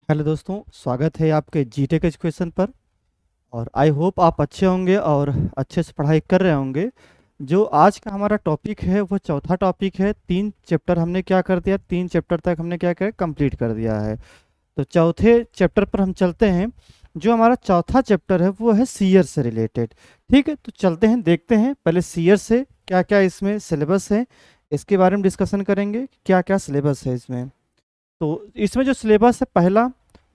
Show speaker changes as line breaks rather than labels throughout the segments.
Hello दोस्तों, स्वागत है आपके जीटेक एजुकेशन पर। और आई होप आप अच्छे होंगे और अच्छे से पढ़ाई कर रहे होंगे। जो आज का हमारा टॉपिक है वो चौथा टॉपिक है। 3 चैप्टर हमने क्या कर दिया, 3 चैप्टर तक हमने क्या किया, कंप्लीट कर दिया है। तो चौथे चैप्टर पर हम चलते हैं। जो हमारा चौथा चैप्टर है वो है सीयर से रिलेटेड। ठीक है, तो चलते हैं, देखते हैं पहले सीयर से क्या क्या इसमें सिलेबस है, इसके बारे में डिस्कशन करेंगे क्या क्या सिलेबस है इसमें। तो इसमें जो सिलेबस है, पहला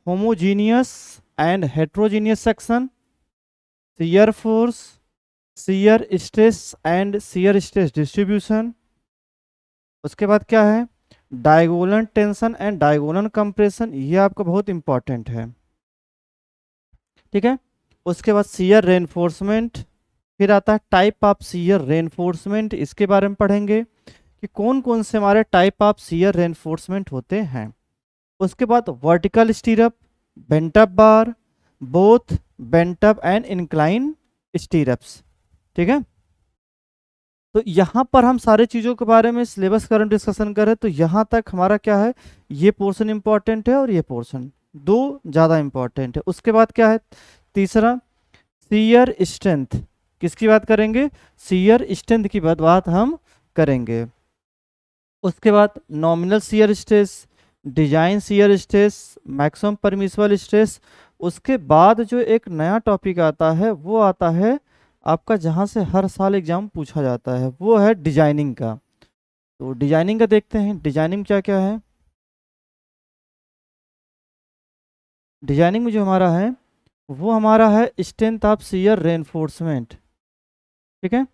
homogeneous and heterogeneous section, shear force, shear stress and shear stress distribution. उसके बाद क्या है, diagonal tension and diagonal compression, ये आपका बहुत इंपॉर्टेंट है। ठीक है, उसके बाद शियर रेनफोर्समेंट, फिर आता है टाइप ऑफ शियर रेनफोर्समेंट, इसके बारे में पढ़ेंगे कि कौन कौन से हमारे टाइप ऑफ शियर रेनफोर्समेंट होते हैं। उसके बाद vertical स्टीरअप, bent up bar, both bent up and incline स्टीरअप्स। ठीक है, तो यहाँ पर हम सारे चीज़ों के बारे में सिलेबस का डिस्कशन करें तो यहाँ तक हमारा क्या है, ये पोर्शन इंपॉर्टेंट है और ये पोर्शन दो ज़्यादा इंपॉर्टेंट है। उसके बाद क्या है, तीसरा शियर स्ट्रेंथ, किसकी बात करेंगे, शियर स्ट्रेंथ की बात हम करेंगे। उसके बाद nominal shear stress, design shear stress, maximum permissible stress. उसके बाद जो एक नया टॉपिक आता है वो आता है आपका, जहाँ से हर साल एग्जाम पूछा जाता है, वो है डिजाइनिंग का। तो डिजाइनिंग का देखते हैं, डिजाइनिंग क्या क्या है। डिजाइनिंग में जो हमारा है वो हमारा है स्ट्रेंथ ऑफ शियर रेनफोर्समेंट। ठीक है,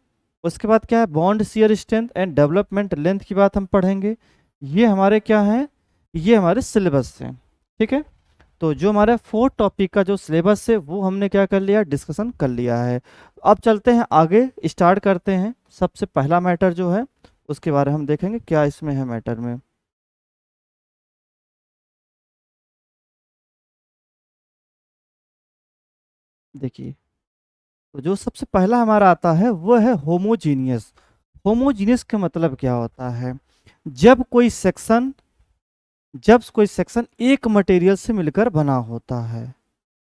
उसके बाद क्या है, bond shear strength and development length की बात हम पढ़ेंगे। ये हमारे क्या है, ये हमारे सिलेबस से। ठीक है, तो जो हमारा 4 टॉपिक का जो सिलेबस है वो हमने क्या कर लिया, डिस्कशन कर लिया है। अब चलते हैं आगे, स्टार्ट करते हैं। सबसे पहला मैटर जो है उसके बारे में हम देखेंगे क्या इसमें है मैटर में। देखिए, तो जो सबसे पहला हमारा आता है वो है होमोजीनियस। होमोजीनियस का मतलब क्या होता है, जब कोई सेक्शन जब कोई सेक्शन एक मटेरियल से मिलकर बना होता है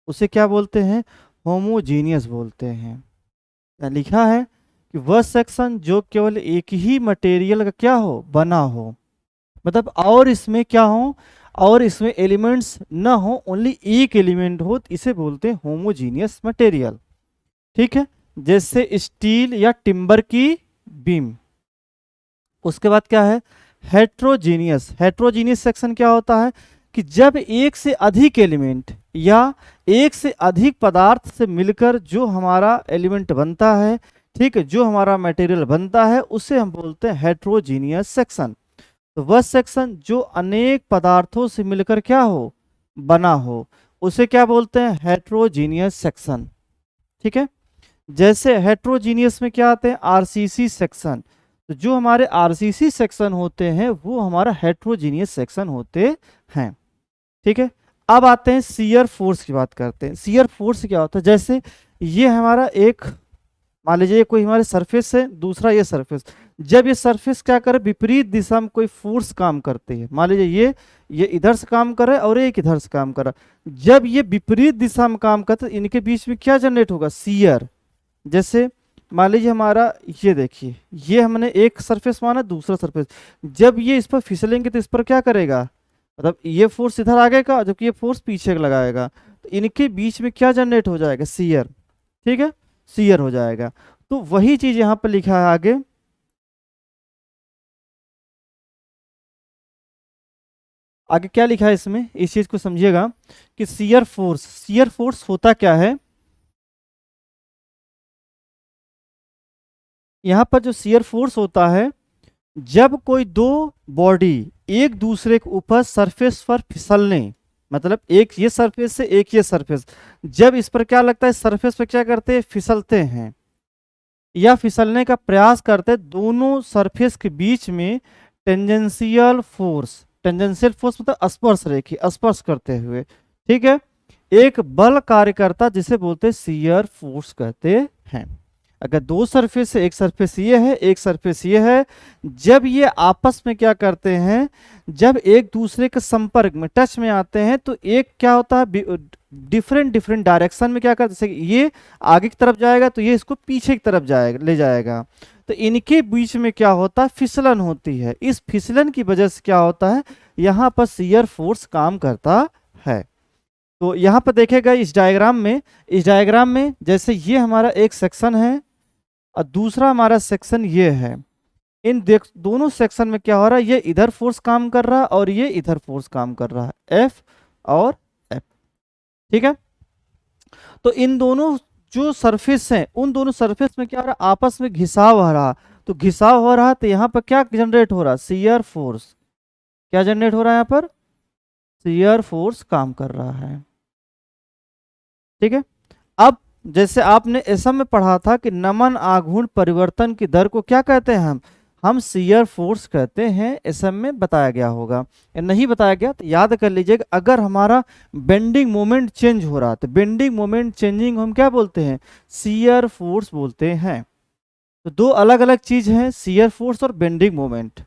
उसे क्या बोलते हैं, होमोजीनियस बोलते हैं। यहाँ लिखा है कि वह सेक्शन जो केवल एक ही मटेरियल का क्या हो, बना हो, मतलब और इसमें क्या हो, और इसमें एलिमेंट्स ना हो, ओनली एक एलिमेंट हो, तो इसे बोलते हैं होमोजीनियस मटेरियल। ठीक है, जैसे स्टील या टिम्बर की बीम। उसके बाद क्या है, हेट्रोजीनियस। हेट्रोजीनियस सेक्शन क्या होता है कि जब एक से अधिक एलिमेंट या एक से अधिक पदार्थ से मिलकर जो हमारा एलिमेंट बनता है, ठीक है, जो हमारा मटेरियल बनता है, उसे हम बोलते हैं हेट्रोजीनियस सेक्शन। तो वह सेक्शन जो अनेक पदार्थों से मिलकर क्या हो, बना हो, उसे क्या बोलते हैं, हेट्रोजीनियस सेक्शन। ठीक है, जैसे हेट्रोजीनियस में क्या आते हैं, आरसीसी सेक्शन। तो जो हमारे आरसीसी सेक्शन होते हैं वो हमारा हेट्रोजीनियस सेक्शन होते हैं। ठीक है, अब आते हैं शियर फोर्स की बात करते हैं। शियर फोर्स क्या होता है, जैसे ये हमारा एक, मान लीजिए कोई हमारे सरफेस है, दूसरा ये सरफेस, जब ये सरफेस क्या करे, विपरीत दिशा में कोई फोर्स काम करती है, मान लीजिए ये इधर से काम कर रहा है और एक इधर से काम कर रहा है, जब ये विपरीत दिशा में काम करते हैं इनके बीच में क्या जनरेट होगा, शियर। जैसे मान लीजिए हमारा, ये देखिए, ये हमने एक सरफेस माना, दूसरा सरफेस, जब ये इस पर फिसलेंगे तो इस पर क्या करेगा, मतलब ये फोर्स इधर आगेगा जबकि ये फोर्स पीछे लगाएगा, तो इनके बीच में क्या जनरेट हो जाएगा, शियर। ठीक है, शियर हो जाएगा। तो वही चीज यहाँ पर लिखा है आगे, आगे क्या लिखा है इसमें, इस चीज को समझिएगा कि शियर फोर्स होता क्या है। यहाँ पर जो शियर फोर्स होता है, जब कोई दो बॉडी एक दूसरे के ऊपर सरफेस पर फिसलने, मतलब एक ये सरफेस से एक ये सरफेस, जब इस पर क्या लगता है, सरफेस पर क्या करते हैं, फिसलते हैं या फिसलने का प्रयास करते हैं, दोनों सरफेस के बीच में टेंजेंशियल फोर्स, टेंजेंशियल फोर्स मतलब स्पर्श रेखी, स्पर्श करते हुए, ठीक है, एक बल कार्य करता जिसे बोलते हैं शियर फोर्स कहते हैं। अगर दो सरफेस है, एक सरफेस ये है, एक सरफेस ये है, जब ये आपस में क्या करते हैं, जब एक दूसरे के संपर्क में टच में आते हैं तो एक क्या होता है, डिफरेंट डिफरेंट डायरेक्शन में क्या करते हैं, जैसे ये आगे की तरफ जाएगा तो ये इसको पीछे की तरफ जाएगा, ले जाएगा। तो इनके बीच में क्या होता है, फिसलन होती है। इस फिसलन की वजह से क्या होता है, यहाँ पर शियर फोर्स काम करता है। तो यहाँ पर देखेगा इस डायग्राम में जैसे ये हमारा एक सेक्शन है और दूसरा हमारा सेक्शन ये है। इन दोनों सेक्शन में क्या हो रहा है, ये इधर फोर्स काम कर रहा है और ये इधर फोर्स काम कर रहा है, एफ और एफ। ठीक है, तो इन दोनों जो सरफेस हैं उन दोनों सरफेस में क्या हो रहा है, आपस में घिसाव हो रहा। तो घिसाव हो रहा तो यहाँ पर क्या जनरेट हो रहा, शियर फोर्स। क्या जनरेट हो रहा है, यहाँ पर शियर फोर्स काम कर रहा है। ठीक है, अब जैसे आपने एसएम में पढ़ा था कि नमन आघूर्ण परिवर्तन की दर को क्या कहते हैं, हम शियर फोर्स कहते हैं। एसएम में बताया गया होगा, या नहीं बताया गया तो याद कर लीजिएगा। अगर हमारा बेंडिंग मोमेंट चेंज हो रहा तो बेंडिंग मोमेंट चेंजिंग हम क्या बोलते हैं, शियर फोर्स बोलते हैं। तो दो अलग अलग चीज हैं, शियर फोर्स और बेंडिंग मोमेंट।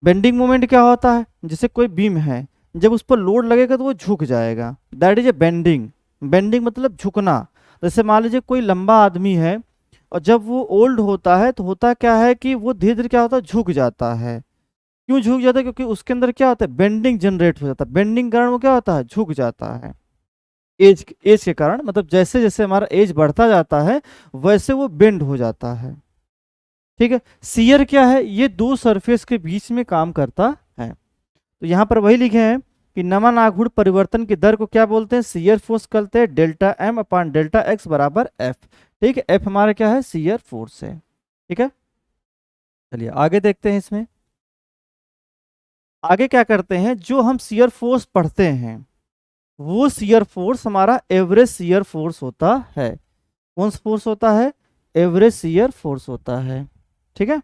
बेंडिंग मोमेंट क्या होता है, जैसे कोई बीम है, जब उस पर लोड लगेगा तो वो झुक जाएगा, that is a bending. Bending मतलब झुकना। जैसे मान लीजिए कोई लंबा आदमी है और जब वो ओल्ड होता है तो होता क्या है कि वो धीरे धीरे क्या होता है, झुक जाता है। क्यों झुक जाता है, क्योंकि उसके अंदर क्या होता है, बेंडिंग जनरेट हो जाता है। बेंडिंग कारण वो क्या होता है, झुक जाता है। एज के कारण, मतलब जैसे जैसे हमारा एज बढ़ता जाता है वैसे वो बेंड हो जाता है। ठीक है, शियर क्या है, ये दो सरफेस के बीच में काम करता है। तो यहाँ पर वही लिखे हैं कि नमन आघूर्ण परिवर्तन की दर को क्या बोलते हैं, शियर फोर्स कहते हैं। Delta M upon delta x बराबर एफ। ठीक है, एफ हमारा क्या है, शियर फोर्स है। ठीक है, चलिए आगे देखते हैं। इसमें आगे क्या करते हैं, जो हम शियर फोर्स पढ़ते हैं वो शियर फोर्स हमारा एवरेज शियर फोर्स होता है। कौन सा फोर्स होता है, एवरेज शियर फोर्स होता है। ठीक है,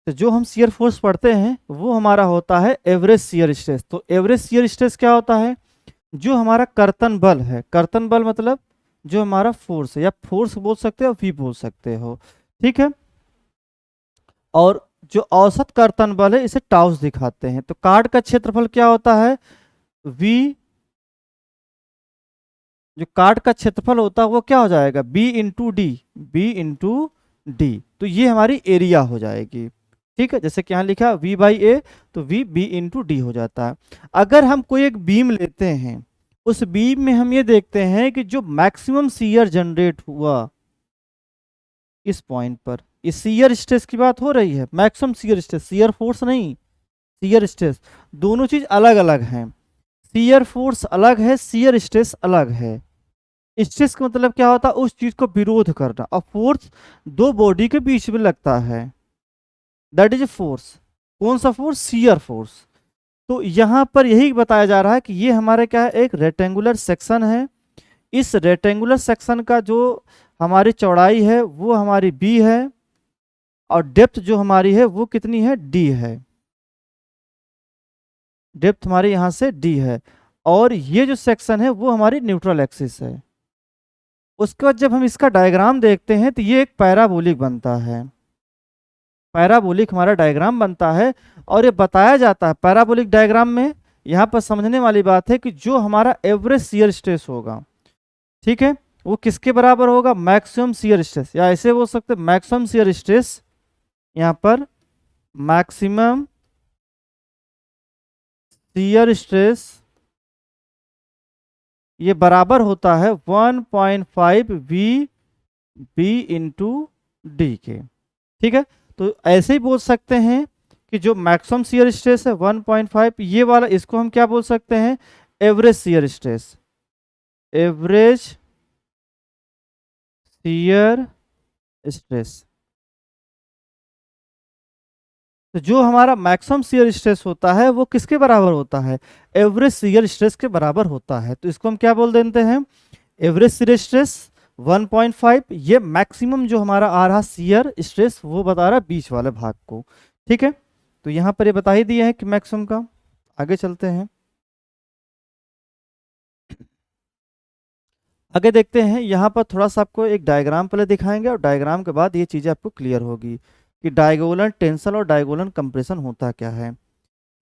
तो जो हम शियर फोर्स पढ़ते हैं वो हमारा होता है एवरेज शियर स्ट्रेस। तो एवरेज शियर स्ट्रेस क्या होता है, जो हमारा कर्तन बल है, कर्तन बल मतलब जो हमारा फोर्स है, या फोर्स बोल सकते हो वी बोल सकते हो। ठीक है, और जो औसत कर्तन बल है इसे टाउस दिखाते हैं। तो कार्ड का क्षेत्रफल क्या होता है, वी, जो कार्ड का क्षेत्रफल होता है वो क्या हो जाएगा, B into D, B into D. तो ये हमारी एरिया हो जाएगी। ठीक है, जैसे कि यहाँ लिखा v बाई ए, तो v b इंटू डी हो जाता है। अगर हम कोई एक बीम लेते हैं, उस बीम में हम ये देखते हैं कि जो मैक्सिमम शियर जनरेट हुआ इस पॉइंट पर, इस शियर स्ट्रेस की बात हो रही है, maximum shear stress, shear force नहीं, शियर स्ट्रेस। दोनों चीज अलग अलग हैं, शियर फोर्स अलग है, शियर स्ट्रेस अलग है। स्ट्रेस का मतलब क्या होता है, उस चीज को विरोध करना, और फोर्स दो बॉडी के बीच में लगता है, दैट इज ए फोर्स। कौन सा फोर्स, शियर फोर्स। तो यहां पर यही बताया जा रहा है कि ये हमारे क्या है, एक रेक्टेंगुलर सेक्शन है। इस रेक्टेंगुलर सेक्शन का जो हमारी चौड़ाई है वो हमारी b है, और डेप्थ जो हमारी है वो कितनी है, d है। डेप्थ हमारी यहां से d है, और ये जो सेक्शन है वो हमारी न्यूट्रल एक्सिस है। उसके बाद जब हम इसका डायग्राम देखते हैं तो ये एक पैराबोलिक बनता है, पैराबोलिक हमारा डायग्राम बनता है। और ये बताया जाता है पैराबोलिक डायग्राम में, यहाँ पर समझने वाली बात है कि जो हमारा एवरेज शियर स्ट्रेस होगा, ठीक है, वो किसके बराबर होगा, मैक्सिमम शियर स्ट्रेस, या ऐसे बोल सकते हैं मैक्सिमम शियर स्ट्रेस, यहाँ पर मैक्सिमम शियर स्ट्रेस ये बराबर होता है 1.5 वी बी इंटू डी के। ठीक है, तो ऐसे ही बोल सकते हैं कि जो मैक्सिमम शियर स्ट्रेस है 1.5, ये वाला इसको हम क्या बोल सकते हैं, average shear stress, average shear stress. तो जो हमारा मैक्सिमम शियर स्ट्रेस होता है वो किसके बराबर होता है, एवरेज शियर स्ट्रेस के बराबर होता है। तो इसको हम क्या बोल देते हैं, एवरेज शियर स्ट्रेस 1.5, ये मैक्सिमम जो हमारा आ रहा शियर स्ट्रेस वो बता रहा है बीच वाले भाग को। ठीक है, तो यहाँ पर ये बता ही दिया है कि मैक्सिमम का। आगे चलते हैं, आगे देखते हैं। यहाँ पर थोड़ा सा आपको एक डायग्राम पहले दिखाएंगे और डायग्राम के बाद ये चीज़ें आपको क्लियर होगी कि डायगोनल टेंशन और डायगोनल कंप्रेशन होता क्या है।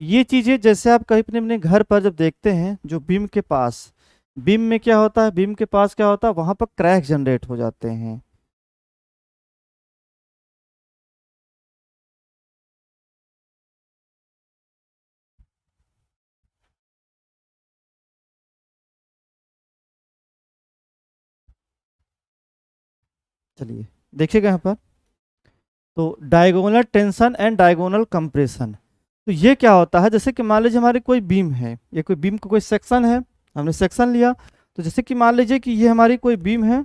ये चीज़ें जैसे आप कहीं अपने अपने घर पर जब देखते हैं, जो बीम के पास, बीम में क्या होता है, बीम के पास क्या होता है, वहां पर क्रैक जनरेट हो जाते हैं। चलिए देखिएगा यहाँ पर, तो diagonal tension and diagonal compression. तो ये क्या होता है, जैसे कि मान लीजिए हमारी कोई बीम है, ये कोई बीम का कोई सेक्शन है, हमने सेक्शन लिया। तो जैसे कि मान लीजिए कि ये हमारी कोई बीम है,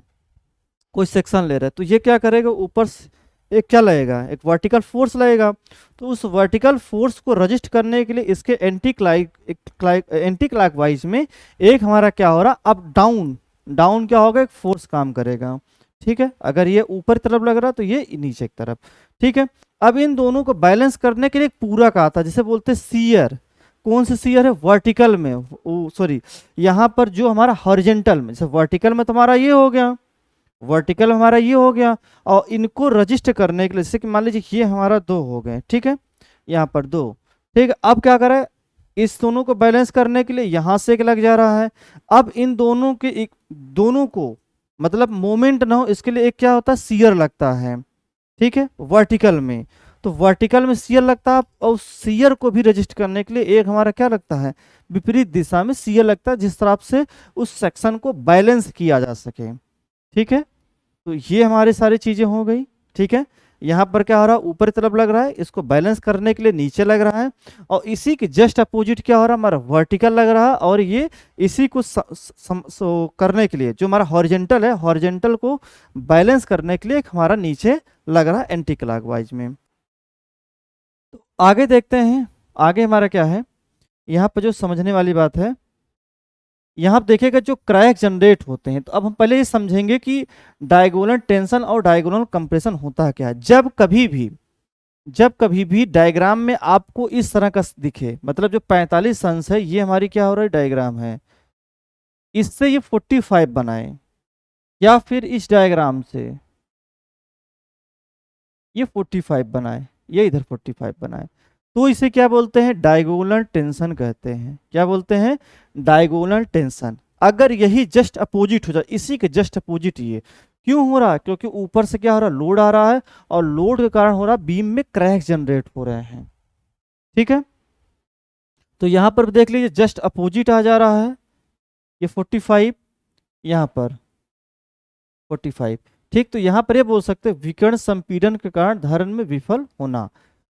कोई सेक्शन ले रहा है, तो ये क्या करेगा, ऊपर से एक क्या लगेगा, एक वर्टिकल फोर्स लगेगा। तो उस वर्टिकल फोर्स को रजिस्ट करने के लिए इसके एंटी क्लॉकवाइज में एक हमारा क्या हो रहा, अप डाउन, डाउन क्या होगा, एक फोर्स काम करेगा। ठीक है, अगर ये ऊपर तरफ लग रहा तो ये नीचे की तरफ। ठीक है, अब इन दोनों को बैलेंस करने के लिए एक पूरक आता है, जिसे बोलते हैं सीयर। कौन से सीयर है, वर्टिकल में, सॉरी, यहाँ पर जो हमारा हॉरिजेंटल में, जैसे वर्टिकल में तुम्हारा ये हो गया, वर्टिकल हमारा ये हो गया, और इनको रजिस्टर करने के लिए, जैसे कि मान लीजिए ये हमारा दो हो गए, ठीक है, यहाँ पर दो। ठीक है, अब क्या करें, इस दोनों को बैलेंस करने के लिए यहाँ से एक लग जा रहा है। अब इन दोनों के एक, दोनों को मतलब मोमेंट ना हो इसके लिए एक क्या होता है, सीयर लगता है। ठीक है, वर्टिकल में, तो वर्टिकल में सीयर लगता है, और सीयर को भी रजिस्ट करने के लिए एक हमारा क्या लगता है, विपरीत दिशा में सीयर लगता है, जिस तरह से उस सेक्शन को बैलेंस किया जा सके। ठीक है, तो ये हमारी सारी चीजें हो गई। ठीक है, यहाँ पर क्या हो रहा है, ऊपर तरफ लग रहा है, इसको बैलेंस करने के लिए नीचे लग रहा है, और इसी के जस्ट अपोजिट क्या हो रहा है, हमारा वर्टिकल लग रहा है, और ये इसी को करने के लिए जो हमारा हॉरिजेंटल है, हॉरिजेंटल को बैलेंस करने के लिए एक हमारा नीचे लग रहा है एंटी क्लॉकवाइज में। तो आगे देखते हैं, आगे हमारा क्या है, यहाँ पर जो समझने वाली बात है, यहाँ आप देखिएगा जो क्रैक जनरेट होते हैं। तो अब हम पहले ये समझेंगे कि डायगोनल टेंशन और डायगोनल कंप्रेशन होता क्या है। जब कभी भी डायग्राम में आपको इस तरह का दिखे, मतलब जो 45 अंश है, ये हमारी क्या हो रहा है, डायग्राम है, इससे ये 45 बनाए, या फिर इस डायग्राम से ये 45 बनाए, ये इधर 45 बनाए, तो इसे क्या बोलते हैं, डायगोनल टेंशन कहते हैं। क्या बोलते हैं, डायगोनल टेंशन। अगर यही जस्ट अपोजिट हो जाए, इसी के जस्ट अपोजिट, ये क्यों हो रहा है, क्योंकि ऊपर से क्या हो रहा है, लोड आ रहा है, और लोड के कारण हो रहा है, बीम में क्रैक जनरेट हो रहे हैं। ठीक है, तो यहां पर देख लीजिए जस्ट अपोजिट आ जा रहा है, ये 45, यहाँ पर 45। ठीक, तो यहाँ पर ये बोल सकते हैं विकर्ण संपीड़न के कारण धरण में विफल होना।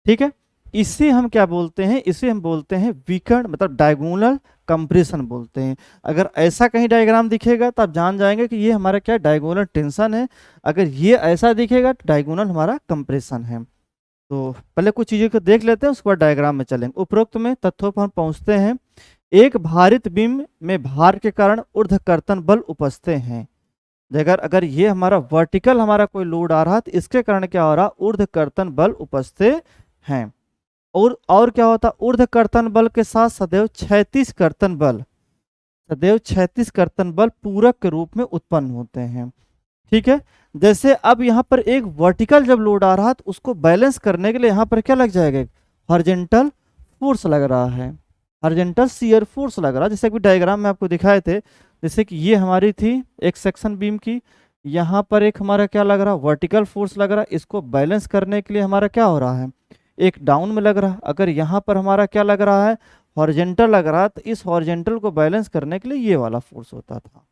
ठीक है, इसे हम क्या बोलते हैं, इसे हम बोलते हैं विकर्ण, मतलब डायगोनल कंप्रेशन बोलते हैं। अगर ऐसा कहीं डायग्राम दिखेगा तो आप जान जाएंगे कि ये हमारा क्या डायगोनल टेंशन है, अगर ये ऐसा दिखेगा तो डायगोनल हमारा कंप्रेशन है। तो पहले कुछ चीज़ों को देख लेते हैं, उसके बाद डायग्राम में चलेंगे। उपरोक्त में तथ्यों पर हम पहुंचते हैं। एक भारित बीम में भार के कारण ऊर्ध्वकर्तन बल उपजते हैं। अगर अगर ये हमारा वर्टिकल हमारा कोई लोड आ रहा है, तो इसके कारण क्या हो रहा, ऊर्ध्वकर्तन बल उपजते हैं। और क्या होता है, ऊर्ध्वकर्तन बल के साथ सदैव क्षैतिज कर्तन बल, सदैव क्षैतिज कर्तन बल पूरक के रूप में उत्पन्न होते हैं। ठीक है, जैसे अब यहाँ पर एक वर्टिकल जब लोड आ रहा है, तो उसको बैलेंस करने के लिए यहाँ पर क्या लग जाएगा, हॉरिजेंटल फोर्स लग रहा है, हॉरिजेंटल शियर फोर्स लग रहा है, जैसे कि डायग्राम में आपको दिखाए थे। जैसे कि ये हमारी थी एक सेक्शन बीम की, यहाँ पर एक हमारा क्या लग रहा है, वर्टिकल फोर्स लग रहा है, इसको बैलेंस करने के लिए हमारा क्या हो रहा है, एक डाउन में लग रहा है। अगर यहाँ पर हमारा क्या लग रहा है, हॉरिजेंटल लग रहा है, तो इस हॉरिजेंटल को बैलेंस करने के लिए ये वाला फोर्स होता था।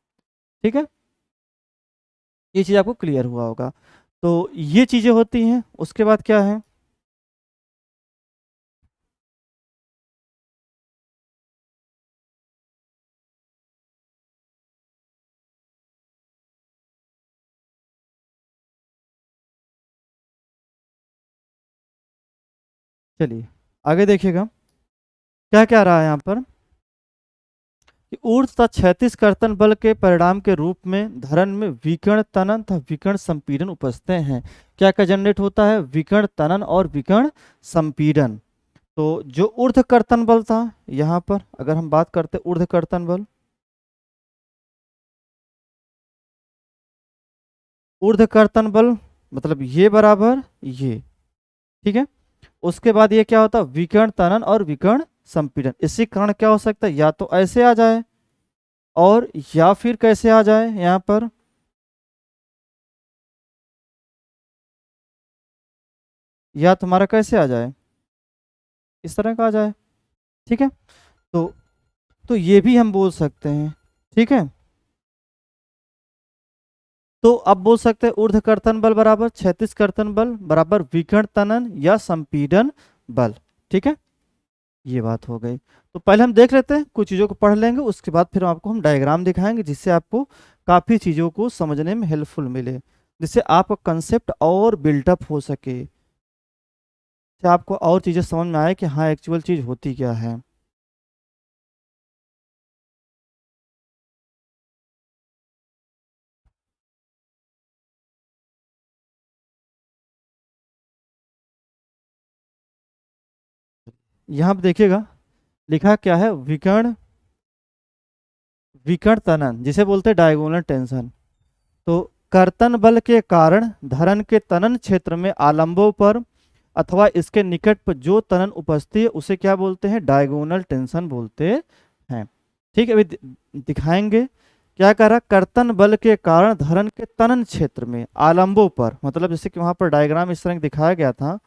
ठीक है, ये चीज़ आपको क्लियर हुआ होगा। तो ये चीज़ें होती हैं, उसके बाद क्या है, चलिए आगे देखिएगा क्या क्या रहा है यहाँ पर। कि ऊर्ध्व तथा क्षैतिज कर्तन बल के परिणाम के रूप में धरण में विकर्ण तनन तथा विकर्ण संपीड़न उपजते हैं। क्या क्या जनरेट होता है? विकर्ण तनन और विकर्ण संपीड़न। तो जो ऊर्ध्व कर्तन बल था, यहाँ पर अगर हम बात करते हैं ऊर्ध्व कर्तन बल, ऊर्ध्व कर्तन बल मतलब ये बराबर ये, ठीक है। उसके बाद ये क्या होता है? विकर्ण तनन और विकर्ण संपीड़न। इसी कारण क्या हो सकता है? या तो ऐसे आ जाए और या फिर कैसे आ जाए यहाँ पर, या तुम्हारा कैसे आ जाए, इस तरह का आ जाए, ठीक है। तो ये भी हम बोल सकते हैं, ठीक है। तो अब बोल सकते हैं ऊर्ध्व कर्तन बल बराबर क्षैतिज कर्तन बल बराबर विकर्ण तनन या संपीड़न बल, ठीक है। ये बात हो गई। तो पहले हम देख लेते हैं, कुछ चीज़ों को पढ़ लेंगे, उसके बाद फिर आपको हम डायग्राम दिखाएंगे जिससे आपको काफ़ी चीज़ों को समझने में हेल्पफुल मिले, जिससे आपका कंसेप्ट और बिल्टअप हो सके, जिससे आपको और चीज़ें समझ में आए कि हाँ एक्चुअल चीज़ होती क्या है। यहाँ पे देखिएगा लिखा क्या है, विकर्ण विकर्ण तनन जिसे बोलते हैं डायगोनल टेंशन। तो कर्तन बल के कारण धरन के तनन क्षेत्र में आलंबों पर अथवा इसके निकट पर जो तनन उपस्थित है उसे क्या बोलते हैं? डायगोनल टेंशन बोलते हैं, ठीक है। अभी दिखाएंगे क्या कह रहा, कर्तन बल के कारण धरन के तनन क्षेत्र में आलंबों पर, मतलब जैसे कि वहां पर डायग्राम इस तरह दिखाया गया था,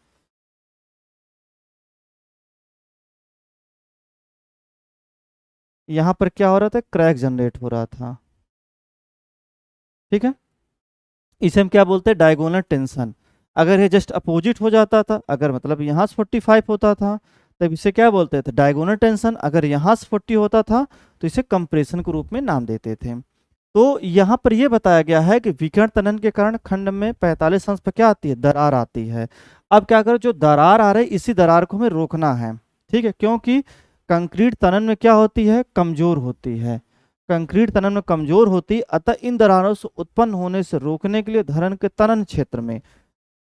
यहाँ पर क्या हो रहा था? क्रैक जनरेट हो रहा था, ठीक है। इसे हम क्या बोलते हैं? Diagonal tension. अगर ये जस्ट अपोजिट हो जाता था, अगर मतलब यहाँ से 45 होता था, तब इसे क्या बोलते थे? Diagonal tension. अगर यहाँ से 40 होता था तो इसे कंप्रेशन के रूप में नाम देते थे। तो यहाँ पर यह बताया गया है कि विकर्ण तनन के कारण खंड में 45 अंश पर क्या आती है? दरार आती है। अब क्या करो, जो दरार आ रही है इसी दरार को हमें रोकना है, ठीक है, क्योंकि कंक्रीट तनन में क्या होती है? कमजोर होती है। कंक्रीट तनन में कमजोर होती, अतः इन दरारों से उत्पन्न होने से रोकने के लिए धरन के तनन क्षेत्र में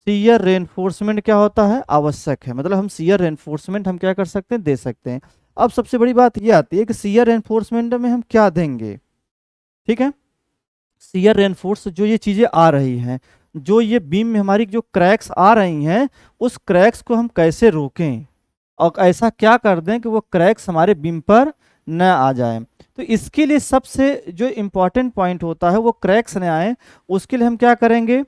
शियर रेनफोर्समेंट क्या होता है? आवश्यक है। मतलब हम शियर रेनफोर्समेंट हम क्या कर सकते हैं? दे सकते हैं। अब सबसे बड़ी बात ये आती है कि शियर रेनफोर्समेंट में हम क्या देंगे, ठीक है। शियर रेनफोर्स जो ये चीजें आ रही हैं, जो ये बीम में हमारी जो क्रैक्स आ रही हैं, उस क्रैक्स को हम कैसे रोकें और ऐसा क्या कर दें कि वो क्रैक्स हमारे बीम पर न आ जाए। तो इसके लिए सबसे जो इम्पोर्टेंट पॉइंट होता है वो क्रैक्स न आए, उसके लिए हम क्या करेंगे?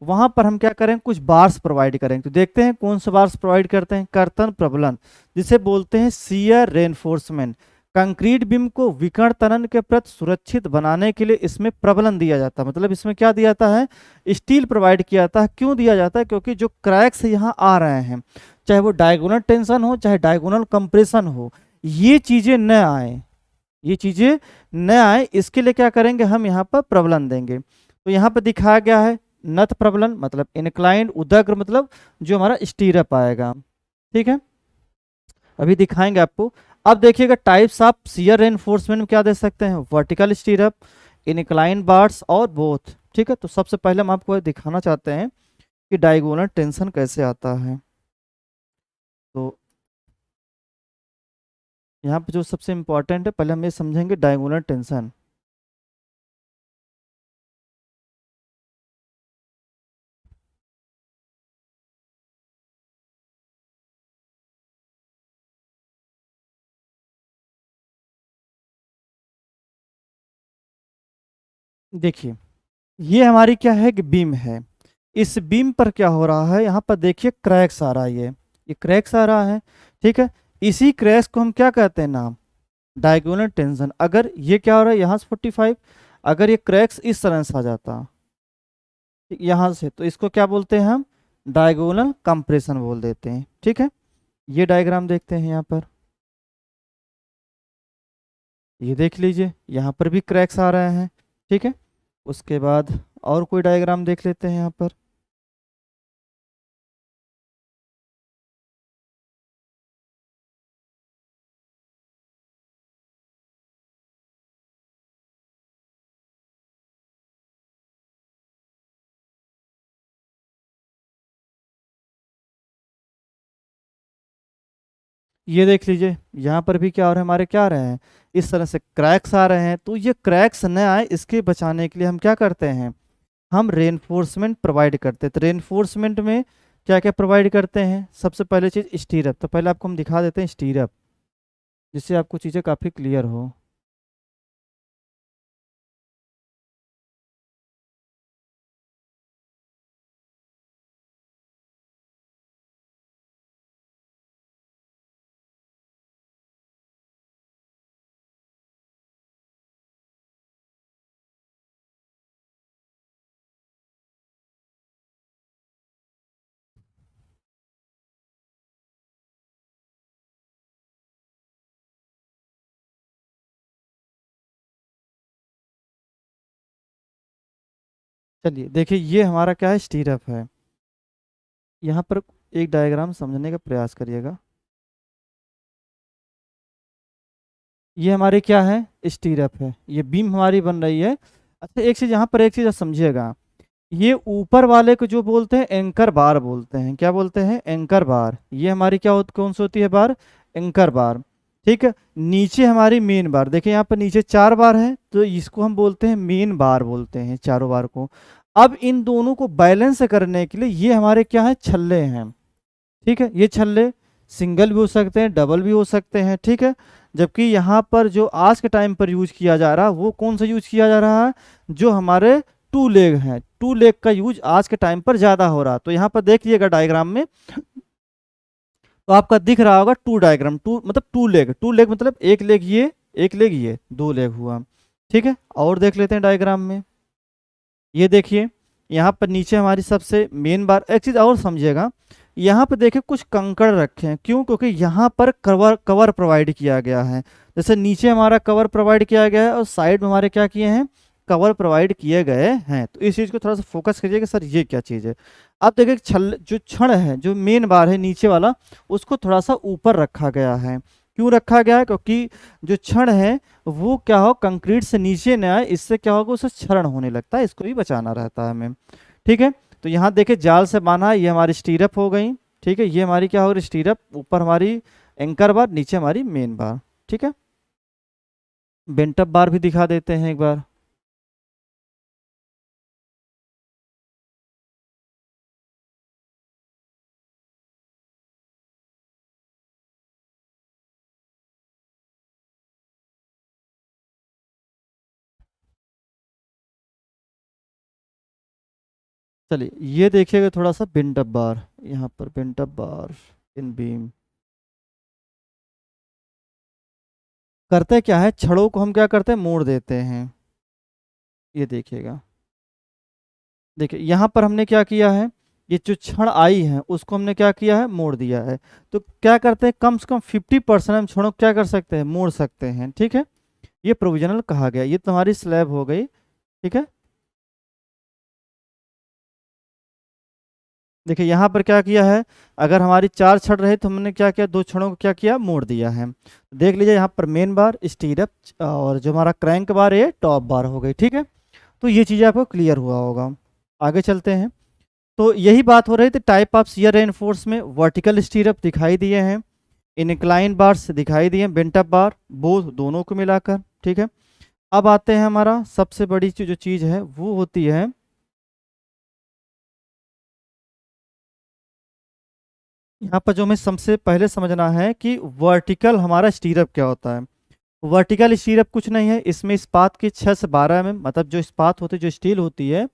वहां पर हम क्या करेंगे? कुछ बार्स प्रोवाइड करेंगे। तो देखते हैं कौन से बार्स प्रोवाइड करते हैं। कर्तन प्रबलन जिसे बोलते हैं शियर रेनफोर्समेंट। कंक्रीट बीम को विकर्ण तनन के प्रति सुरक्षित बनाने के लिए इसमें प्रबलन दिया जाता है। मतलब इसमें क्या दिया जाता है? स्टील प्रोवाइड किया जाता है। क्यों दिया जाता है? क्योंकि जो क्रैक्स यहाँ आ रहे हैं, चाहे वो डायगोनल टेंशन हो चाहे डायगोनल कंप्रेशन हो, ये चीजें न आए, ये चीजें न आए, इसके लिए क्या करेंगे? हम यहाँ पर प्रबलन देंगे। तो यहाँ पर दिखाया गया है नथ प्रबलन, मतलब इंक्लाइंड, उदग्र मतलब जो हमारा स्टीरअप आएगा, ठीक है। अभी दिखाएंगे आपको। अब देखिएगा टाइप्स ऑफ शियर रेनफोर्समेंट में क्या दे सकते हैं? वर्टिकल स्टीरअप, इनक्लाइन बार्स और बोथ, ठीक है। तो सबसे पहले हम आपको दिखाना चाहते हैं कि डायगोनल टेंशन कैसे आता है। तो यहाँ पे जो सबसे इंपॉर्टेंट है, पहले हम ये समझेंगे डायगोनल टेंशन। देखिए ये हमारी क्या है कि बीम है। इस बीम पर क्या हो रहा है? यहाँ पर देखिए क्रैक्स आ रहा है, ये क्रैक्स आ रहा है, ठीक है। इसी क्रैक्स को हम क्या कहते हैं? नाम डायगोनल टेंशन। अगर ये क्या हो रहा है यहाँ से 45, अगर ये क्रैक्स इस तरह से आ जाता यहाँ से, तो इसको क्या बोलते हैं हम? डायगोनल कंप्रेशन बोल देते हैं, ठीक है। ये डायग्राम देखते हैं यहाँ पर, ये देख लीजिए यहाँ पर भी क्रैक्स आ रहे हैं, ठीक है। उसके बाद और कोई डायग्राम देख लेते हैं यहाँ पर। ये देख लीजिए, यहाँ पर भी क्या हो रहा है, हमारे क्या आ रहे हैं, इस तरह से क्रैक्स आ रहे हैं। तो ये क्रैक्स न आए, इसके बचाने के लिए हम क्या करते हैं, हम रेनफोर्समेंट प्रोवाइड करते हैं। तो रेनफोर्समेंट में क्या क्या प्रोवाइड करते हैं, सबसे पहले चीज़ स्टीरअप। तो पहले आपको हम दिखा देते हैं स्टीरअप, जिससे आपको चीज़ें काफ़ी क्लियर हो। चलिए देखिए, ये हमारा क्या है, स्टीरअप है। यहाँ पर एक डायग्राम समझने का प्रयास करिएगा। ये हमारे क्या है, स्टीरअप है, ये बीम हमारी बन रही है। अच्छा एक चीज़ यहाँ पर, एक चीज़ आप समझिएगा, ये ऊपर वाले को जो बोलते हैं एंकर बार बोलते हैं। क्या बोलते हैं, एंकर बार। ये हमारी क्या होती, कौन सी होती है बार, एंकर बार। ठीक है, नीचे हमारी मेन बार। देखिए यहाँ पर नीचे 4 बार है, तो इसको हम बोलते हैं मेन बार बोलते हैं, चारों बार को। अब इन दोनों को बैलेंस करने के लिए ये हमारे क्या है, छल्ले हैं। ठीक है, ये छल्ले सिंगल भी हो सकते हैं, डबल भी हो सकते हैं। ठीक है, जबकि यहाँ पर जो आज के टाइम पर यूज किया जा रहा है, वो कौन सा यूज किया जा रहा है, जो हमारे टू लेग हैं, टू लेग का यूज आज के टाइम पर ज़्यादा हो रहा है। तो यहाँ पर देख लीजिएगा डायग्राम में, तो आपका दिख रहा होगा टू डायग्राम, टू मतलब टू लेग, टू लेग मतलब एक लेग ये, एक लेग ये, दो लेग हुआ। ठीक है, और देख लेते हैं डायग्राम में। ये देखिए, यहाँ पर नीचे हमारी सबसे मेन बार। एक चीज़ और समझिएगा, यहाँ पर देखिए कुछ कंकड़ रखे हैं, क्यों, क्योंकि यहाँ पर कवर कवर प्रोवाइड किया गया है। जैसे नीचे हमारा कवर प्रोवाइड किया गया है और साइड में हमारे क्या किए हैं, कवर प्रोवाइड किए गए हैं। तो इस चीज़ को थोड़ा सा फोकस करिए कि सर ये क्या चीज़ है। अब देखिए छल जो छड़ है, जो मेन बार है नीचे वाला, उसको थोड़ा सा ऊपर रखा गया है। क्यों रखा गया है, क्योंकि जो छड़ है वो क्या हो, कंक्रीट से नीचे न आए, इससे क्या होगा, उसे क्षरण होने लगता है, इसको भी बचाना रहता है हमें। ठीक है, तो यहाँ देखिए जाल से बांधा है, ये हमारी स्टीरअप हो गई। ठीक है, ये हमारी क्या हो गई, स्टीरअप, ऊपर हमारी एंकर बार, नीचे हमारी मेन बार। ठीक है, बेंटअप बार भी दिखा देते हैं एक बार। चलिए ये देखिएगा थोड़ा सा बेंटअप बार, यहाँ पर बेंटअप बार इन बीम करते क्या है, छड़ों को हम क्या करते हैं, मोड़ देते हैं। ये देखिएगा, देखिए यहाँ पर हमने क्या किया है, ये जो छड़ आई है उसको हमने क्या किया है, मोड़ दिया है। तो क्या करते हैं, कम से कम 50% हम छड़ों को क्या कर सकते हैं, मोड़ सकते हैं। ठीक है, ये प्रोविजनल कहा गया। ये तुम्हारी स्लैब हो गई। ठीक है, देखिए यहाँ पर क्या किया है, अगर हमारी 4 छड़ रहे तो हमने क्या किया, 2 छड़ों को क्या किया, मोड़ दिया है। देख लीजिए यहाँ पर मेन बार, स्टीरअप, और जो हमारा क्रैंक बार है टॉप बार हो गई। ठीक है, तो ये चीज़ें आपको क्लियर हुआ होगा। आगे चलते हैं। तो यही बात हो रही थी, टाइप ऑफ शियर रेनफोर्स में वर्टिकल स्टीरअप दिखाई दिए हैं, इनक्लाइन बार्स दिखाई दिए हैं, बेंटअप बार, बोथ दोनों को मिलाकर। ठीक है, अब आते हैं, हमारा सबसे बड़ी जो चीज़ है वो होती है, यहाँ पर जो हमें सबसे पहले समझना है कि वर्टिकल हमारा स्टीरअप क्या होता है। वर्टिकल स्टीरअप कुछ नहीं है, इसमें इस्पात की 6 से 12 mm, मतलब जो इस्पात होती है, जो स्टील होती है,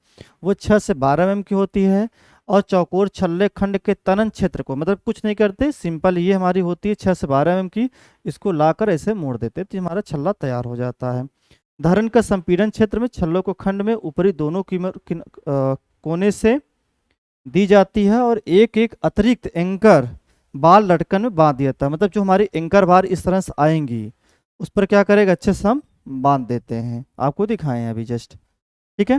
वो 6 से 12 mm की होती है। और चौकोर छल्ले खंड के तनन क्षेत्र को, मतलब कुछ नहीं करते, सिंपल ये हमारी होती है 6 से 12 mm की, इसको लाकर ऐसे मोड़ देते हैं तो हमारा छल्ला तैयार हो जाता है। धारण का संपीड़न क्षेत्र में छल्लों को खंड में ऊपरी दोनों कोने से दी जाती है, और एक एक अतिरिक्त एंकर बाल लटकन में बांध दिया जाता है। मतलब जो हमारी एंकर बार इस तरह से आएंगी, उस पर क्या करेगा, अच्छे से हम बांध देते हैं। आपको दिखाए हैं अभी जस्ट। ठीक है,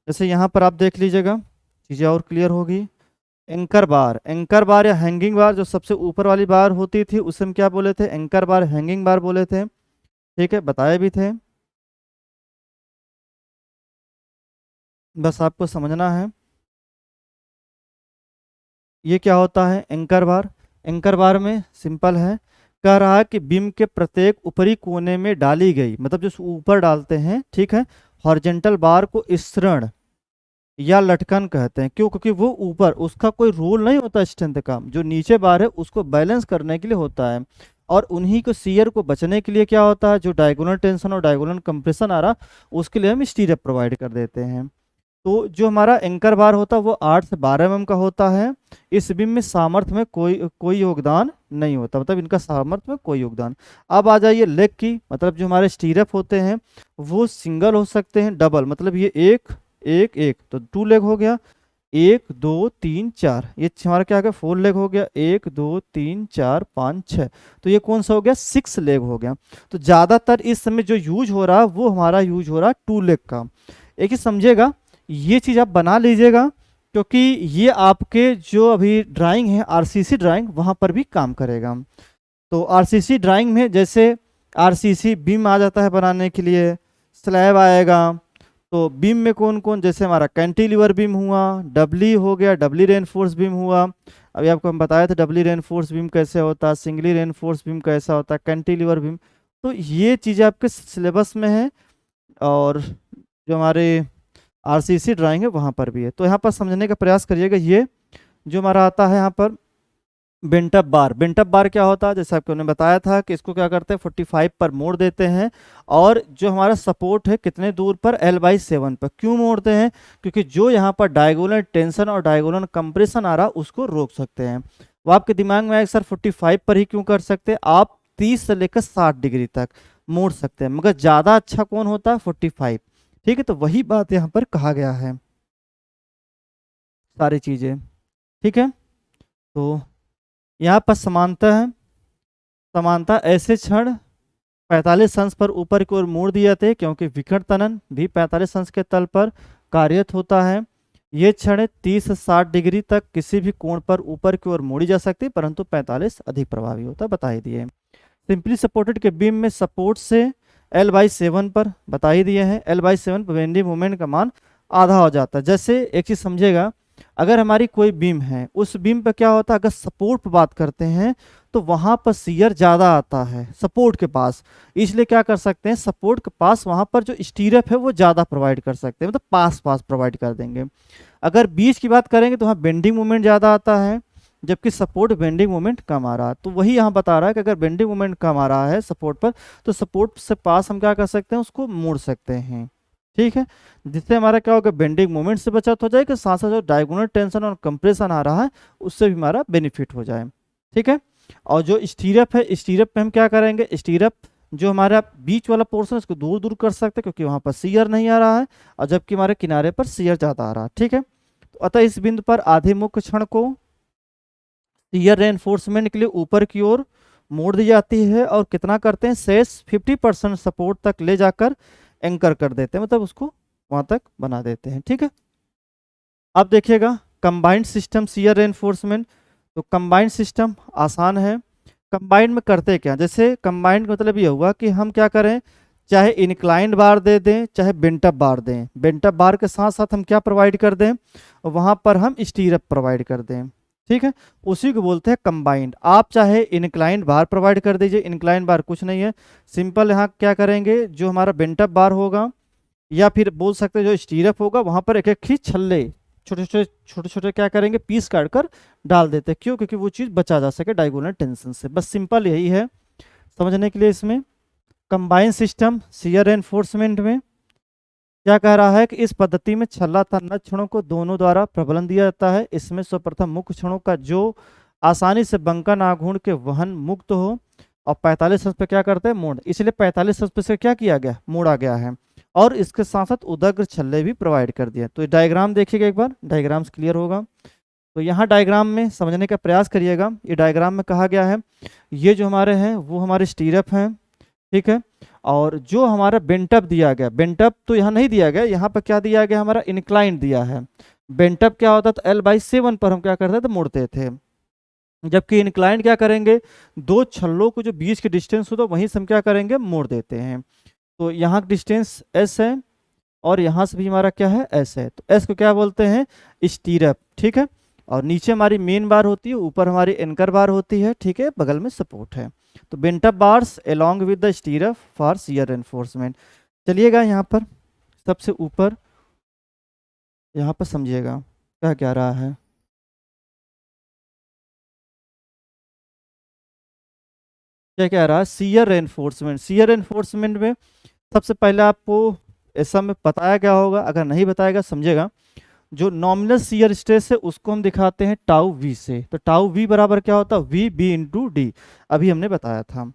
जैसे यहाँ पर आप देख लीजिएगा, चीज़ें और क्लियर होगी। एंकर बार, एंकर बार या हैंगिंग बार, जो सबसे ऊपर वाली बार होती थी उसे हम क्या बोले थे, एंकर बार, हैंगिंग बार बोले थे। ठीक है, बताए भी थे, बस आपको समझना है। ये क्या होता है, एंकर बार। एंकर बार में सिंपल है, कह रहा है कि बीम के प्रत्येक ऊपरी कोने में डाली गई, मतलब जो ऊपर डालते हैं, ठीक है, हॉरिजेंटल बार को स्त्रण या लटकन कहते हैं। क्यों? क्योंकि वो ऊपर, उसका कोई रोल नहीं होता स्ट्रेंथ का, जो नीचे बार है उसको बैलेंस करने के लिए होता है। और उन्हीं को शियर को बचने के लिए क्या होता है, जो डायगोनल टेंशन और डायगोनल कंप्रेशन आ रहा, उसके लिए हम स्टीरअप प्रोवाइड कर देते हैं। तो जो हमारा एंकर बार होता है वो 8 से 12 mm का होता है। इस बीम में सामर्थ्य में कोई कोई योगदान नहीं होता, मतलब इनका सामर्थ्य में कोई योगदान। अब आ जाइए लेग की, मतलब जो हमारे स्टीरअप होते हैं वो सिंगल हो सकते हैं, डबल, मतलब ये एक एक एक, तो 2 लेग हो गया, 1 2 3 4, ये हमारा क्या हो गया, 4 लेग हो गया, 1 2 3 4 5 6, तो ये कौन सा हो गया, 6 लेग हो गया। तो ज़्यादातर इस समय जो यूज हो रहा है वो हमारा यूज हो रहा है 2 लेग का। एक ही समझिएगा, ये चीज़ आप बना लीजिएगा, क्योंकि ये आपके जो अभी ड्राइंग है आरसीसी ड्राइंग, वहाँ पर भी काम करेगा। तो आरसीसी ड्राइंग में जैसे आरसीसी बीम आ जाता है बनाने के लिए, स्लैब आएगा, तो बीम में कौन कौन, जैसे हमारा कैंटिलीवर बीम हुआ, डबली हो गया, डबली रेनफोर्स बीम हुआ। अभी आपको हम बताए थे डबली रेनफोर्स बीम कैसे होता है, सिंगली रेनफोर्स बीम कैसा होता है, कैंटिलीवर बीम। तो ये चीज़ें आपके सिलेबस में है, और जो हमारे आरसीसी ड्राइंग है वहाँ पर भी है। तो यहाँ पर समझने का प्रयास करिएगा। ये जो हमारा आता है यहाँ पर बेंटअप बार, बेंटअप बार क्या होता है, जैसे आपको ने बताया था कि इसको क्या करते हैं 45 पर मोड़ देते हैं, और जो हमारा सपोर्ट है कितने दूर पर, L/7 पर। क्यों मोड़ते हैं? क्योंकि जो यहाँ पर डायगोनल टेंशन और डायगोनल कंप्रेशन आ रहा उसको रोक सकते हैं। वो आपके दिमाग में आए सर 45 पर ही क्यों कर सकते हैं, आप 30 से लेकर 60 डिग्री तक मोड़ सकते हैं, मगर ज़्यादा अच्छा कौन होता है, 45। ठीक है, तो वही बात यहाँ पर कहा गया है, सारी चीज़ें। ठीक है, तो यहाँ पर समानता है, समानता ऐसे क्षण 45 अंश पर ऊपर की ओर मोड़ दिए जाते हैं, क्योंकि विकर्ण तनन भी 45 अंश के तल पर कार्यरत होता है। ये क्षण 30 से 60 डिग्री तक किसी भी कोण पर ऊपर की ओर मोड़ी जा सकती है, परंतु 45 अधिक प्रभावी होता है, बता ही दिए। सिंपली सपोर्टेड के बीम में सपोर्ट से L/7 पर बता ही दिए हैं, L/7 पर बेंडिंग मोमेंट का मान आधा हो जाता है। जैसे एक चीज समझेगा, अगर हमारी कोई बीम है, उस बीम पर क्या होता है, अगर सपोर्ट पर बात करते हैं तो वहां पर शियर ज्यादा आता है सपोर्ट के पास, इसलिए क्या कर सकते हैं, सपोर्ट के पास वहां पर जो स्टीरअप है वो ज्यादा प्रोवाइड कर सकते हैं, मतलब पास पास प्रोवाइड कर देंगे। अगर बीच की बात करेंगे तो वहाँ बेंडिंग मोमेंट ज्यादा आता है, जबकि सपोर्ट बेंडिंग मोमेंट कम आ रहा है। तो वही यहाँ बता रहा है कि अगर बेंडिंग मोमेंट कम आ रहा है सपोर्ट पर, तो सपोर्ट से पास हम क्या कर सकते हैं, उसको मोड़ सकते हैं। ठीक है, जिससे हमारा क्या होगा, बेंडिंग मोमेंट से बचत हो जाएगा, साथ साथ जो डायगोनल टेंशन और कंप्रेशन आ रहा है उससे भी हमारा बेनिफिट हो जाए। ठीक है, और जो स्टीरअप है, स्टीरअप पे हम क्या करेंगे, स्टीरअप जो हमारा बीच वाला पोर्शन है उसको दूर दूर कर सकते हैं, क्योंकि वहां पर शियर नहीं आ रहा है, और जबकि हमारे किनारे पर शियर ज्यादा आ रहा है। ठीक है, तो अतः इस बिंदु पर आधे मुख्य क्षण को शियर रेनफोर्समेंट के लिए ऊपर की ओर मोड़ दी जाती है, और कितना करते हैं, शेष 50% सपोर्ट तक ले जाकर एंकर कर देते हैं, मतलब उसको वहां तक बना देते हैं। ठीक है, अब देखिएगा कंबाइंड सिस्टम शियर रेनफोर्समेंट। तो कंबाइंड सिस्टम आसान है। कंबाइंड में करते क्या, जैसे कंबाइंड का मतलब ये हुआ कि हम क्या करें, चाहे इंक्लाइंड बार दे दें चाहे बेंटअप बार दें, बेंटअप बार के साथ साथ हम क्या प्रोवाइड कर दें, वहां पर हम स्टीरअप प्रोवाइड कर दें। ठीक है, उसी को बोलते हैं कंबाइंड। आप चाहे इंक्लाइंड बार प्रोवाइड कर दीजिए, इंक्लाइंड बार कुछ नहीं है, सिंपल यहाँ क्या करेंगे, जो हमारा बेंटअप बार होगा या फिर बोल सकते हैं जो स्टीरअप होगा, वहां पर एक एक ही छल्ले छोटे छोटे क्या करेंगे, पीस काट कर डाल देते हैं। क्यों? क्योंकि वो चीज़ बचा जा सके डायगोनल टेंशन से। बस सिंपल यही है समझने के लिए। इसमें कंबाइन सिस्टम शियर एनफोर्समेंट में क्या कह रहा है कि इस पद्धति में छल्ला तथा नग्न क्षणों को दोनों द्वारा प्रबलन दिया जाता है। इसमें सर्वप्रथम मुख्य क्षणों का जो आसानी से बंकन आघूर्ण के वहन मुक्त हो, और 45 अंश पे क्या करते हैं, मोड़, इसलिए 45 अंश पे से क्या किया गया, मोड़ा गया है, और इसके साथ साथ उदग्र छल्ले भी प्रोवाइड कर दिए। तो ये डायग्राम देखिएगा एक बार, डायग्राम्स क्लियर होगा। तो यहाँ डायग्राम में समझने का प्रयास करिएगा। ये डायग्राम में कहा गया है, ये जो हमारे हैं वो हमारे स्टीरअप हैं, ठीक है, और जो हमारा बेंटअप दिया गया, बेंटअप तो यहाँ नहीं दिया गया, यहाँ पर क्या दिया गया, हमारा इंक्लाइंड दिया है। बेंटअप क्या होता था, L/7 पर हम क्या करते थे, मोड़ते थे, जबकि इंक्लाइंड क्या करेंगे, दो छल्लों को जो बीच के डिस्टेंस होता है वहीं से हम क्या करेंगे, मोड़ देते हैं। तो यहाँ डिस्टेंस S है, और यहाँ से भी हमारा क्या है, S है, तो S को क्या बोलते हैं, स्टीरअप। ठीक है, और नीचे हमारी मेन बार होती है, ऊपर हमारी एंकर बार होती है, ठीक है, बगल में सपोर्ट है। तो bent up bars along with the स्टीरअप for shear enforcement. चलिएगा यहाँ पर सबसे ऊपर, यहाँ पर समझिएगा क्या क्या रहा है। क्या क्या रहा है, शियर एनफोर्समेंट। शियर एनफोर्समेंट में सबसे पहले आपको ऐसा में बताया गया होगा, अगर नहीं बताएगा समझेगा, जो नॉमिनल शियर स्ट्रेस है उसको हम दिखाते हैं टाउ वी से। तो टाउ वी बराबर क्या होता है, वी बी इंटू डी, अभी हमने बताया था।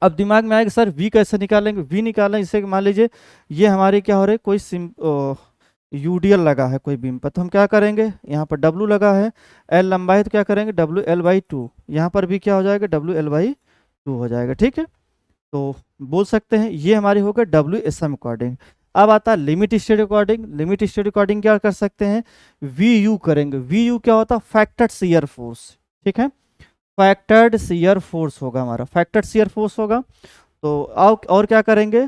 अब दिमाग में आएगा सर वी कैसे निकालेंगे, वी निकालें जैसे कि मान लीजिए ये हमारी क्या हो रही है, कोई यूडीएल लगा है कोई बीम पर, तो हम क्या करेंगे, यहाँ पर डब्लू लगा है, एल लंबा है तो क्या करेंगे डब्लू एल बाई टू, यहाँ पर भी क्या हो जाएगा डब्लू एल बाई टू हो जाएगा, ठीक है। तो बोल सकते हैं ये हमारी होगा डब्ल्यू एस एम अकॉर्डिंग। अब आता है limit state according. Limit state according क्या कर सकते हैं, वी यू करेंगे। वी यू क्या होता है, फैक्टर्ड शियर फोर्स, ठीक है, फैक्टर्ड शियर फोर्स होगा हमारा, फैक्टर्ड शियर फोर्स होगा। तो अब और क्या करेंगे,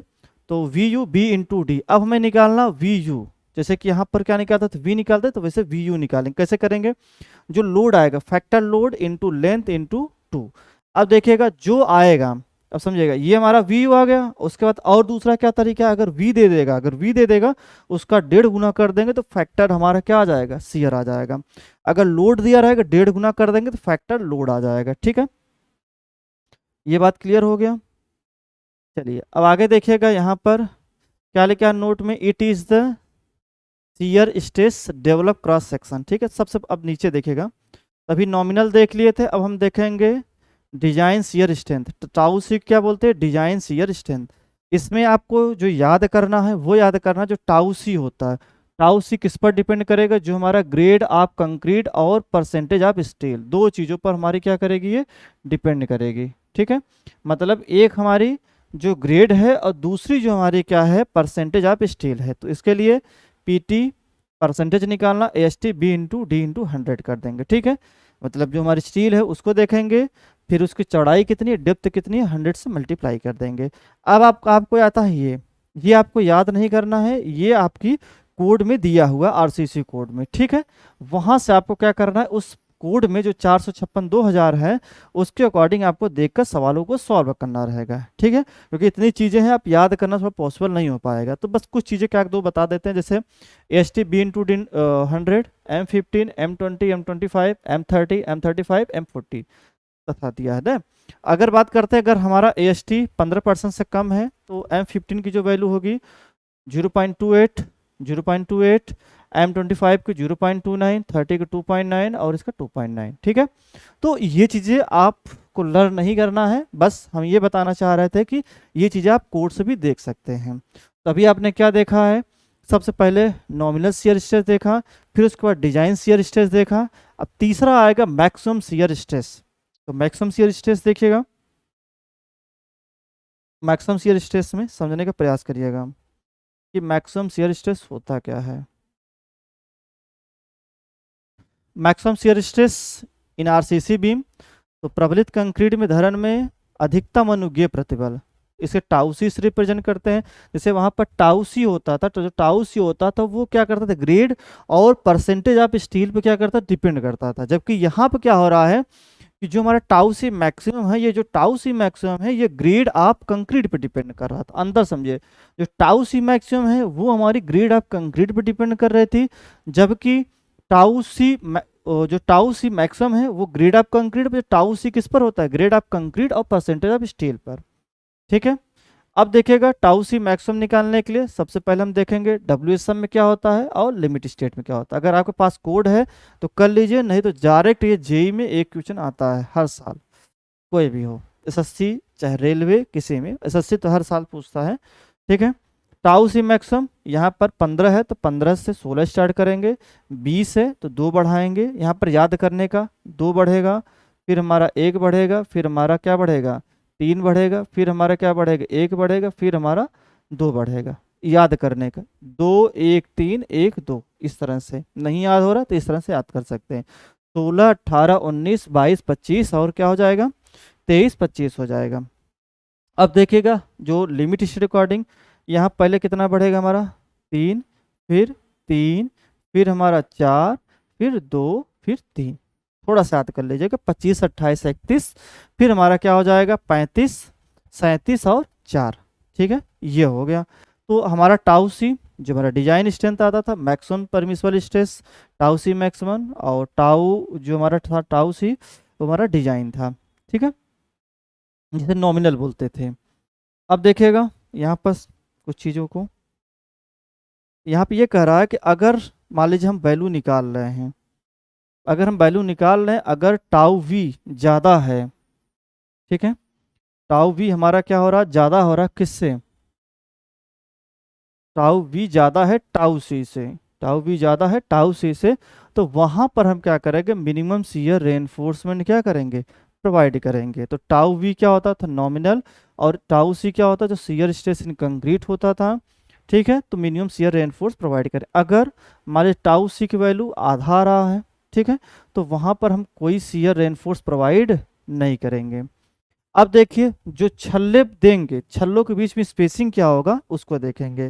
तो V U B into D. अब हमें निकालना वी यू, जैसे कि यहाँ पर क्या निकालता था वी निकालते, तो वैसे वी यू निकालेंगे। कैसे करेंगे, जो लोड आएगा factor load into length into two. अब देखिएगा जो आएगा, अब समझिएगा ये हमारा वी यू आ गया। उसके बाद और दूसरा क्या तरीका है, अगर वी दे देगा, अगर वी दे देगा उसका 1.5 गुना कर देंगे तो फैक्टर हमारा क्या आ जाएगा, शियर आ जाएगा। अगर लोड दिया रहेगा 1.5 गुना कर देंगे तो फैक्टर लोड आ जाएगा, ठीक है। ये बात क्लियर हो गया। चलिए अब आगे देखिएगा, यहाँ पर क्या लिखा है नोट में, it is the shear stress develop cross section, ठीक है। सबसे अब नीचे देखिएगा, अभी नॉमिनल देख लिए थे, अब हम देखेंगे डिजाइन शियर स्ट्रेंथ। तो टाउ सी क्या बोलते हैं, डिजाइन शियर स्ट्रेंथ। इसमें आपको जो याद करना है वो याद करना जो टाउ सी होता है। टाउ सी किस पर डिपेंड करेगा, जो हमारा ग्रेड ऑफ कंक्रीट और परसेंटेज ऑफ स्टील, दो चीज़ों पर हमारी क्या करेगी, ये डिपेंड करेगी, ठीक है। मतलब एक हमारी जो ग्रेड है और दूसरी जो हमारी क्या है, परसेंटेज ऑफ स्टील है। तो इसके लिए पीटी परसेंटेज निकालना, S T B into D into 100 कर देंगे, ठीक है। मतलब जो हमारी स्टील है उसको देखेंगे, फिर उसकी चौड़ाई कितनी है, डेप्थ कितनी है, 100 से मल्टीप्लाई कर देंगे। अब आपको आता है ये आपको याद नहीं करना है, ये आपकी कोड में दिया हुआ आरसीसी कोड में, ठीक है। वहां से आपको क्या करना है, उस कोड में जो 456/2000 है उसके अकॉर्डिंग आपको देखकर सवालों को सॉल्व करना रहेगा, ठीक है। क्योंकि इतनी चीज़ें हैं, आप याद करना थोड़ा पॉसिबल नहीं हो पाएगा। तो बस कुछ चीज़ें क्या दो बता देते हैं, जैसे S T B into D 100, M15, M20, M25, M30, M35, M40 तथा दिया है ना। अगर बात करते हैं, अगर हमारा ए एस टी 15% से कम है तो M15 की जो वैल्यू होगी 0.28, 0.28, M25 की 0.29, 30 की 2.9 और इसका 2.9, ठीक है। तो ये चीज़ें आपको लर्न नहीं करना है, बस हम ये बताना चाह रहे थे कि ये चीज़ें आप कोड से भी देख सकते हैं। तभी आपने क्या देखा है, सबसे पहले नॉमिनल शियर स्ट्रेस देखा, फिर उसके बाद डिजाइन शियर स्ट्रेस देखा, अब तीसरा आएगा मैक्सिमम शियर स्ट्रेस। तो मैक्सिमम शियर स्ट्रेस देखिएगा, मैक्सिमम शियर स्ट्रेस में समझने का प्रयास करिएगा कि मैक्सिमम शियर स्ट्रेस होता क्या है। Maximum shear stress in RCC beam, तो प्रबलित कंक्रीट में धरण में अधिकतम अनुज्ञेय प्रतिबल, इसे टाउसी से रिप्रेजेंट करते हैं। जैसे वहां पर टाउसी होता था, तो जो टाउसी होता था वो क्या करता था, ग्रेड और परसेंटेज ऑफ स्टील पे क्या करता, डिपेंड करता था। जबकि यहाँ पे क्या हो रहा है कि जो हमारा टाउ सी मैक्सिमम है, ये जो टाउ सी मैक्सिमम है ये ग्रेड ऑफ कंक्रीट पे डिपेंड कर रहा था। अंदर समझिए, जो टाउ सी मैक्सिमम है वो हमारी ग्रेड ऑफ कंक्रीट पे डिपेंड कर रही थी, जबकि टाउ सी जो टाउ सी मैक्सिमम है वो ग्रेड ऑफ कंक्रीट पे, टाउ सी किस पर होता है, ग्रेड ऑफ कंक्रीट और परसेंटेज ऑफ स्टील पर, ठीक है। अब देखिएगा टाउ सी मैक्सिमम निकालने के लिए सबसे पहले हम देखेंगे डब्ल्यूएसएम में क्या होता है और लिमिट स्टेट में क्या होता है। अगर आपके पास कोड है तो कर लीजिए, नहीं तो डायरेक्ट ये जेई में एक क्वेश्चन आता है हर साल, कोई भी हो, एसएससी चाहे रेलवे, किसी में एसएससी तो हर साल पूछता है, ठीक है। टाउ सी मैक्सिमम यहाँ पर 15 है तो 15 से 16 स्टार्ट करेंगे, 20 है तो 2 बढ़ाएंगे, यहाँ पर याद करने का 2 बढ़ेगा, फिर हमारा 1 बढ़ेगा, फिर हमारा क्या बढ़ेगा 3 बढ़ेगा, फिर हमारा क्या बढ़ेगा 1 बढ़ेगा, फिर हमारा 2 बढ़ेगा। याद करने का 2 1 3 1 2, इस तरह से नहीं याद हो रहा तो इस तरह से याद कर सकते हैं। 16 18 19 22 25 और क्या हो जाएगा 23 25 हो जाएगा। अब देखिएगा जो लिमिट स्टेट अकॉर्डिंग, यहाँ पहले कितना बढ़ेगा हमारा 3, फिर 3, फिर हमारा 4, फिर 2, फिर 3, थोड़ा सा याद कर लीजिएगा, 25, 28, 31, फिर हमारा क्या हो जाएगा 35, 37 और 4। ठीक है, ये हो गया। तो हमारा टाउ सी जो हमारा डिजाइन स्ट्रेंथ आता था, मैक्सिमम परमिसिबल स्ट्रेस टाउ सी मैक्सिमम, और टाउ जो हमारा था टाउ सी वो हमारा डिजाइन था। ठीक है, जिसे नॉमिनल बोलते थे। अब देखिएगा यहाँ पर कुछ चीज़ों को, यहाँ पे ये कह रहा है कि अगर मान लीजिए हम वैल्यू निकाल रहे हैं, अगर हम वैल्यू निकाल रहे हैं, अगर टाउ वी ज़्यादा है, ठीक है, टाउ वी हमारा क्या हो रहा है, ज़्यादा हो रहा है किससे, टाउ वी ज़्यादा है टाउ सी से, टाउ वी ज़्यादा है टाउ सी से, तो वहाँ पर हम क्या करेंगे, मिनिमम शियर रेनफोर्समेंट क्या करेंगे, प्रोवाइड करेंगे। तो टाउ वी क्या होता था, नॉमिनल, और टाउ सी क्या होता, जो शियर स्ट्रेस इन कंक्रीट होता था। ठीक है, तो मिनिमम शियर रेनफोर्स प्रोवाइड करें। अगर हमारे टाउ सी की वैल्यू आधा आ रहा है, ठीक है, तो वहाँ पर हम कोई शियर रेनफोर्स प्रोवाइड नहीं करेंगे। अब देखिए जो छल्ले देंगे, छल्लों के बीच में स्पेसिंग क्या होगा उसको देखेंगे।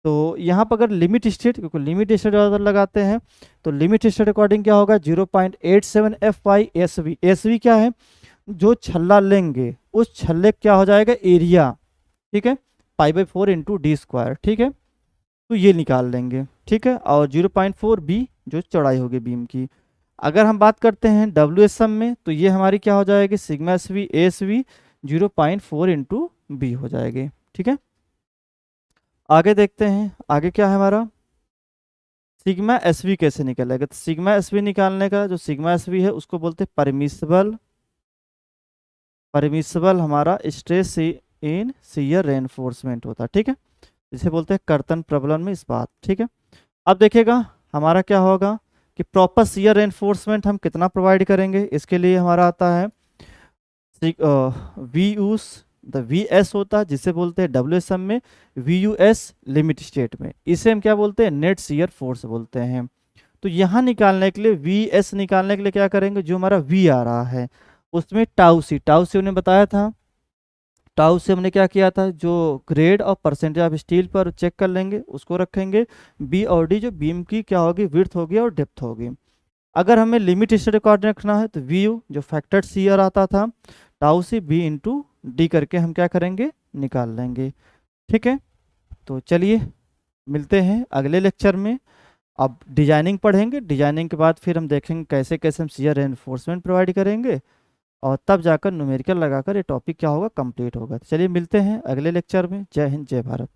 तो यहाँ पर अगर लिमिट स्टेट, क्योंकि लिमिट स्टेट अगर लगाते हैं तो लिमिट स्टेट अकॉर्डिंग क्या होगा, 0.87 FY SV क्या है, जो छल्ला लेंगे उस छल्ले क्या हो जाएगा एरिया, ठीक है, π/4 इंटू डी स्क्वायर। ठीक है, तो ये निकाल लेंगे। ठीक है, और 0.4 B जो चौड़ाई होगी बीम की। अगर हम बात करते हैं WSM में, तो ये हमारी क्या हो जाएगी, सिग्मा SV 0.4 इंटू बी हो जाएगी। ठीक है, आगे देखते हैं, आगे क्या है हमारा, सिग्मा SV कैसे निकलेगा। तो सिग्मा SV निकालने का जो सिग्मा SV है उसको बोलते हैं परमिसिबल, परमिसिबल हमारा स्ट्रेस इन शियर रेनफोर्समेंट होता है। ठीक है, जिसे बोलते हैं कर्तन प्रबलन में इस्पात। ठीक है, अब देखिएगा हमारा क्या होगा कि प्रॉपर शियर रेनफोर्समेंट हम कितना प्रोवाइड करेंगे। इसके लिए हमारा आता है V us, the V S होता है जिसे बोलते हैं WSM में V U S limit state में, इसे हम क्या बोलते हैं, नेट शियर फोर्स बोलते हैं। तो यहाँ निकालने के लिए वी एस निकालने के लिए क्या करेंगे, जो हमारा वी आ रहा है उसमें टाउ सी, टाउ सी उन्हें बताया था, टाउ से हमने क्या किया था, जो ग्रेड और परसेंटेज ऑफ स्टील पर चेक कर लेंगे उसको रखेंगे। बी और डी जो बीम की क्या होगी, विड्थ होगी और डेप्थ होगी। अगर हमें लिमिट स्टेट कोऑर्डिनेट रखना है तो वी यू जो फैक्टर सीयर आता था, tau C B into D करके हम क्या करेंगे, निकाल लेंगे। ठीक है, तो चलिए मिलते हैं अगले लेक्चर में। अब डिजाइनिंग पढ़ेंगे, डिजाइनिंग के बाद फिर हम देखेंगे कैसे कैसे हम शियर रेनफोर्समेंट प्रोवाइड करेंगे, और तब जाकर न्यूमेरिकल लगाकर ये टॉपिक क्या होगा, कंप्लीट होगा। तो चलिए मिलते हैं अगले लेक्चर में। जय हिंद, जय भारत।